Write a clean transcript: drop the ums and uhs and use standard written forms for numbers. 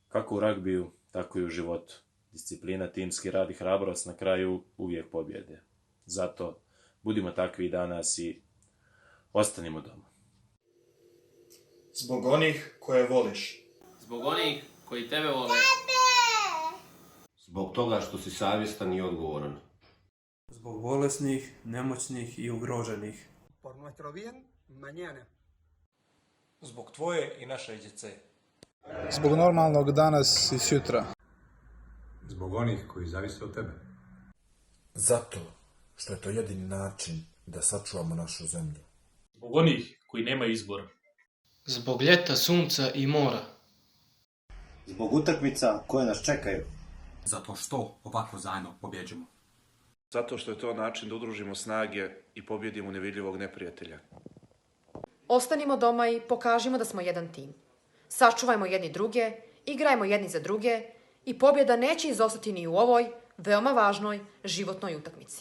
Kako u ragbiju, tako i u životu. Disciplina, timski rad i hrabrost na kraju uvijek pobjede. Zato budimo takvi i danas i ostanimo doma. Zbog onih koje voliš. Zbog onih koji tebe vole. Zbog toga što si savjestan i odgovoran. Zbog bolesnih, nemoćnih i ugroženih. Por nuestro bien, mañana. Zbog tvoje i naše djece. Zbog normalnog danas i sutra. Zbog onih koji zavise od tebe. Zato što je to jedini način da sačuvamo našu zemlju. Zbog onih koji nemaju izbora. Zbog ljeta, sunca i mora. Zbog utakmica koje nas čekaju. Zato što ovako zajedno pobjeđujemo. Zato što je to način da udružimo snage i pobjedimo nevidljivog neprijatelja. Ostanimo doma i pokažimo da smo jedan tim. Sačuvajmo jedni druge, igrajmo jedni za druge i pobjeda neće izostati ni u ovoj, veoma važnoj, životnoj utakmici.